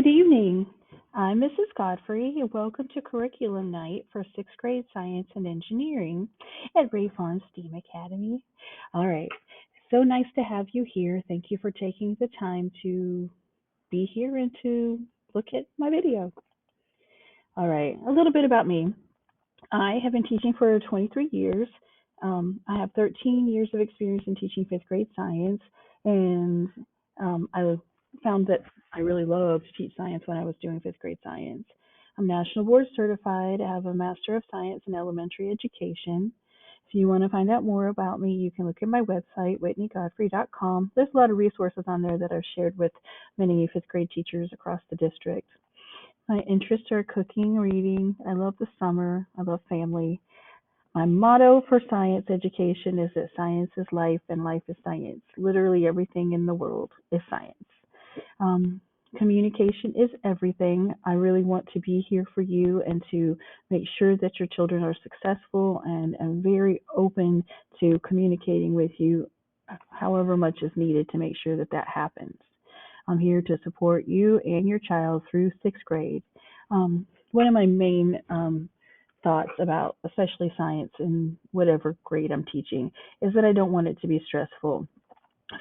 Good evening. I'm Mrs. Godfrey, and welcome to Curriculum Night for sixth grade Science and Engineering at Ray Farm STEAM Academy. All right, so nice to have you here. Thank you for taking the time to be here and to look at my video. All right, a little bit about me. I have been teaching for 23 years. I have 13 years of experience in teaching fifth grade science, and I found that I really loved to teach science when I was doing fifth grade science. I'm National Board Certified. I have a Master of Science in Elementary Education. If you want to find out more about me, you can look at my website, whitneygodfrey.com. There's a lot of resources on there that I've shared with many fifth grade teachers across the district. My interests are cooking, reading. I love the summer. I love family. My motto for science education is that science is life and life is science. Literally everything in the world is science. Um, Communication is everything. I really want to be here for you and to make sure that your children are successful, and I'm very open to communicating with you however much is needed to make sure that that happens. I'm here to support you and your child through sixth grade. One of my main thoughts about especially science in whatever grade I'm teaching is that I don't want it to be stressful.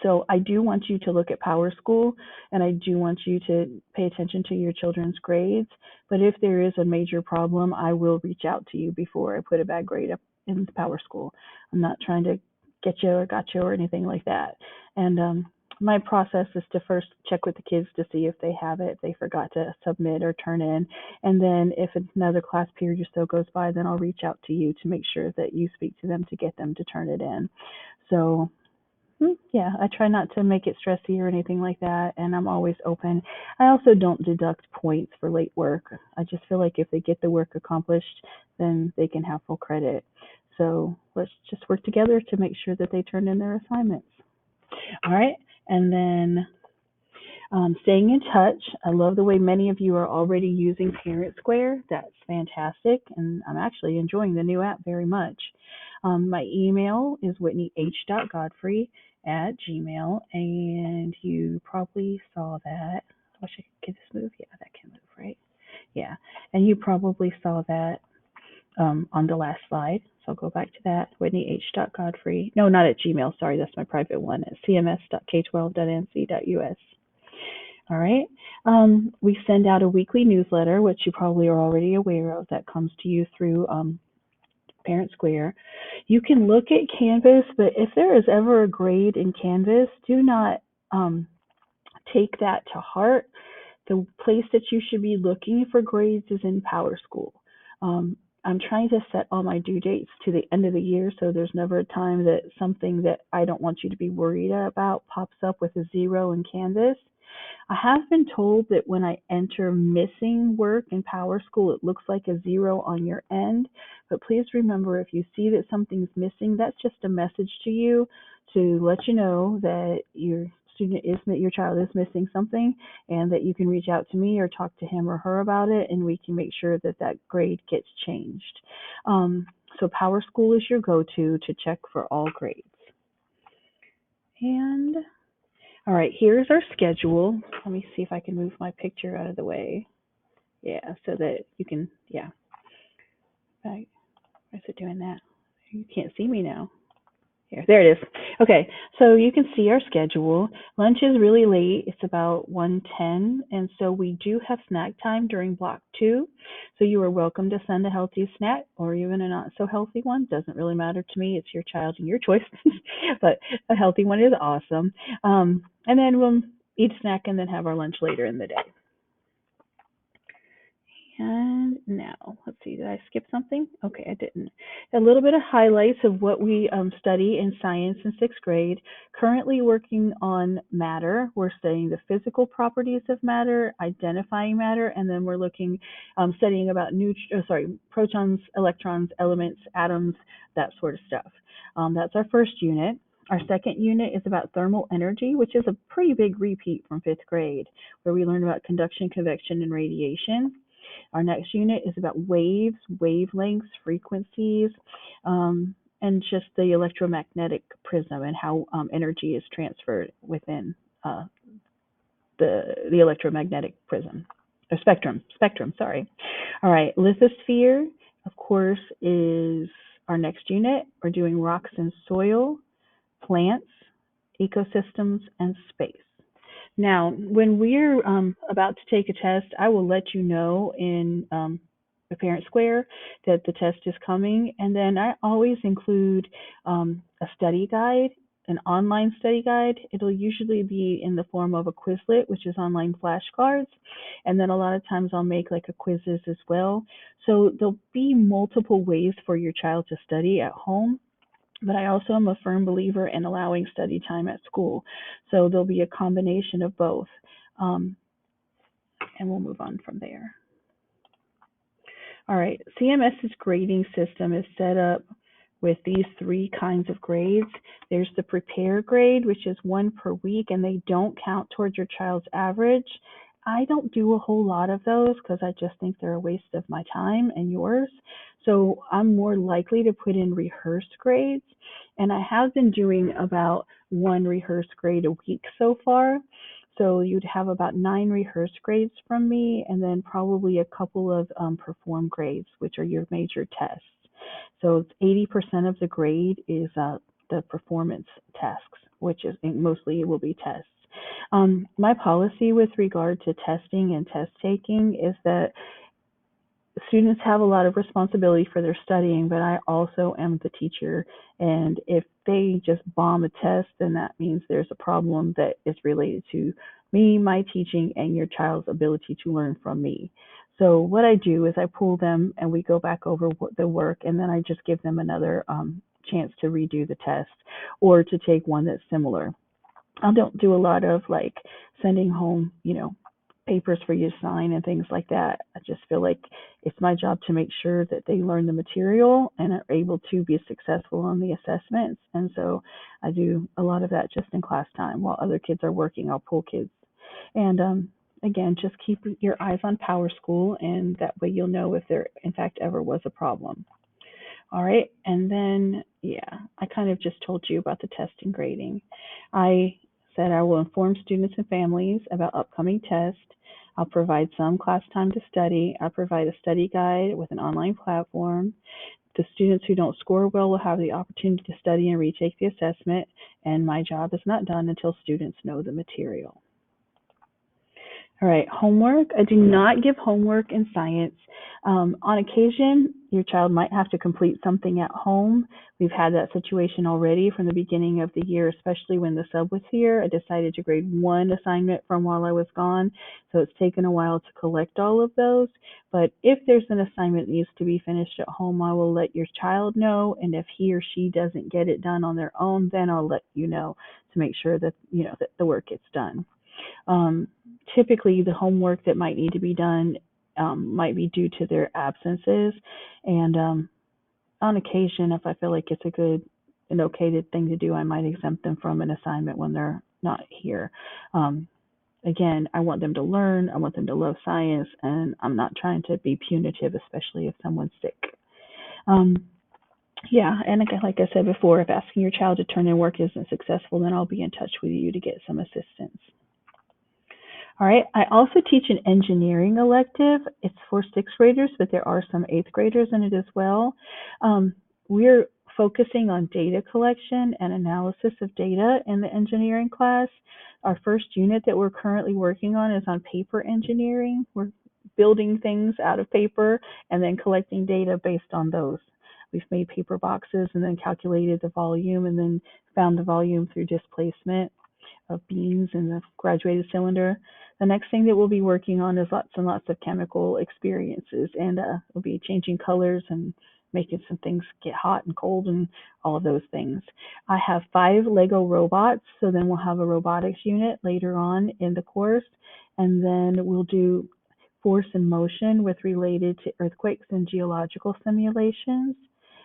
So I do want you to look at Power School, and I do want you to pay attention to your children's grades. But if there is a major problem, I will reach out to you before I put a bad grade up in Power School. I'm not trying to get you or got you or anything like that. And my process is to first check with the kids to see if they have it, if they forgot to submit or turn in. And then if another class period or so goes by, then I'll reach out to you to make sure that you speak to them to get them to turn it in. So yeah, I try not to make it stressy or anything like that, and I'm always open. I also don't deduct points for late work. I just feel like if they get the work accomplished, then they can have full credit. So let's just work together to make sure that they turn in their assignments. All right, and then staying in touch. I love the way many of you are already using Parent Square. That's fantastic, and I'm actually enjoying the new app very much. My email is whitneyh.godfrey@gmail, and you probably saw that. I wish I could get this move. Yeah, that can move, right? Yeah, and you probably saw that on the last slide. So I'll go back to that. whitneyh.godfrey. No, not at Gmail. Sorry, that's my private one at cms.k12.nc.us. All right. We send out a weekly newsletter, which you probably are already aware of, that comes to you through Parent Square. You can look at Canvas, but if there is ever a grade in Canvas, do not take that to heart. The place that you should be looking for grades is in Power School. I'm trying to set all my due dates to the end of the year, so there's never a time that something that I don't want you to be worried about pops up with a 0 in Canvas. I have been told that when I enter missing work in Power School, it looks like a 0 on your end. But please remember, if you see that something's missing, that's just a message to you to let you know that your child is missing something, and that you can reach out to me or talk to him or her about it, and we can make sure that that grade gets changed. So Power School is your go-to to check for all grades. And all right, here's our schedule. Let me see if I can move my picture out of the way. Yeah, so that you can, yeah. Why is it doing that? You can't see me now. Here, there it is. Okay, so you can see our schedule. Lunch is really late. It's about 1:10, and so we do have snack time during block 2. So you are welcome to send a healthy snack or even a not so healthy one. Doesn't really matter to me. It's your child and your choice, but a healthy one is awesome. And then we'll eat a snack and then have our lunch later in the day. And now, let's see, did I skip something? Okay, I didn't. A little bit of highlights of what we study in science in sixth grade. Currently working on matter. We're studying the physical properties of matter, identifying matter, and then we're looking, studying about protons, electrons, elements, atoms, that sort of stuff. That's our first unit. Our second unit is about thermal energy, which is a pretty big repeat from fifth grade, where we learn about conduction, convection, and radiation. Our next unit is about waves, wavelengths, frequencies, and just the electromagnetic prism and how energy is transferred within the electromagnetic prism or spectrum. Sorry. All right, lithosphere, of course, is our next unit. We're doing rocks and soil, plants, ecosystems, and space. Now, when we're about to take a test, I will let you know in the Parent Square that the test is coming. And then I always include a study guide, an online study guide. It'll usually be in the form of a Quizlet, which is online flashcards. And then a lot of times I'll make like a quizzes as well. So there'll be multiple ways for your child to study at home, but I also am a firm believer in allowing study time at school. So there'll be a combination of both. Um, and we'll move on from there. All right, CMS's grading system is set up with these three kinds of grades. There's the prepare grade, which is one per week, and they don't count towards your child's average. I don't do a whole lot of those because I just think they're a waste of my time and yours. So I'm more likely to put in rehearsed grades, and I have been doing about one rehearsed grade a week so far. So you'd have about 9 rehearsed grades from me, and then probably a couple of perform grades, which are your major tests. So 80% of the grade is the performance tasks, which is mostly it will be tests. My policy with regard to testing and test taking is that students have a lot of responsibility for their studying, but I also am the teacher. And if they just bomb a test, then that means there's a problem that is related to me, my teaching, and your child's ability to learn from me. So what I do is I pull them and we go back over the work, and then I just give them another chance to redo the test or to take one that's similar. I don't do a lot of like sending home, papers for you to sign and things like that. I just feel like it's my job to make sure that they learn the material and are able to be successful on the assessments. And so I do a lot of that just in class time. While other kids are working, I'll pull kids. And again, just keep your eyes on Power School, and that way you'll know if there, in fact, ever was a problem. All right, and then, yeah, I kind of just told you about the test and grading. I said I will inform students and families about upcoming tests. I'll provide some class time to study. I'll provide a study guide with an online platform. The students who don't score well will have the opportunity to study and retake the assessment, and my job is not done until students know the material. All right, homework. I do not give homework in science. On occasion, your child might have to complete something at home. We've had that situation already from the beginning of the year, especially when the sub was here. I decided to grade one assignment from while I was gone, so it's taken a while to collect all of those. But if there's an assignment that needs to be finished at home, I will let your child know, and if he or she doesn't get it done on their own, then I'll let you know to make sure that that the work gets done. Typically, the homework that might need to be done might be due to their absences, and on occasion, if I feel like it's an okay thing to do, I might exempt them from an assignment when they're not here. Again, I want them to learn, I want them to love science, and I'm not trying to be punitive, especially if someone's sick. Yeah, and again, like I said before, if asking your child to turn in work isn't successful, then I'll be in touch with you to get some assistance. All right, I also teach an engineering elective. It's for sixth graders, but there are some eighth graders in it as well. We're focusing on data collection and analysis of data in the engineering class. Our first unit that we're currently working on is on paper engineering. We're building things out of paper and then collecting data based on those. We've made paper boxes and then calculated the volume and then found the volume through displacement of beams in the graduated cylinder. The next thing that we'll be working on is lots and lots of chemical experiences, and we'll be changing colors and making some things get hot and cold and all of those things. I have 5 Lego robots, so then we'll have a robotics unit later on in the course, and then we'll do force and motion with related to earthquakes and geological simulations.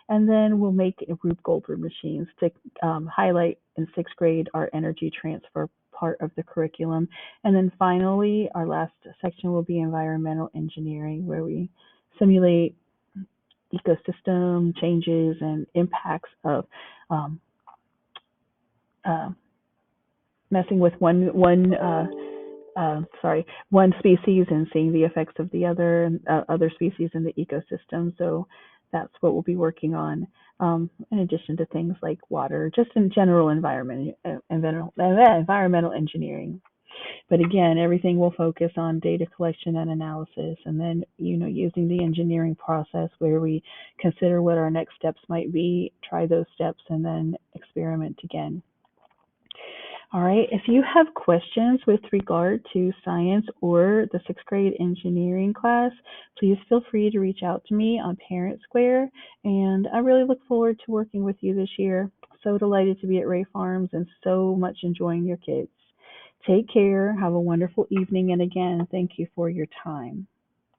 And then we'll make Rube Goldberg machines to highlight in sixth grade our energy transfer part of the curriculum. And then finally, our last section will be environmental engineering, where we simulate ecosystem changes and impacts of messing with one one species and seeing the effects of the other species in the ecosystem. So that's what we'll be working on, in addition to things like water, just in general environmental engineering. But again, everything will focus on data collection and analysis, and then using the engineering process where we consider what our next steps might be, try those steps, and then experiment again. All right, if you have questions with regard to science or the sixth grade engineering class, please feel free to reach out to me on Parent Square. And I really look forward to working with you this year. So delighted to be at Ray Farms and so much enjoying your kids. Take care, have a wonderful evening, and again, thank you for your time.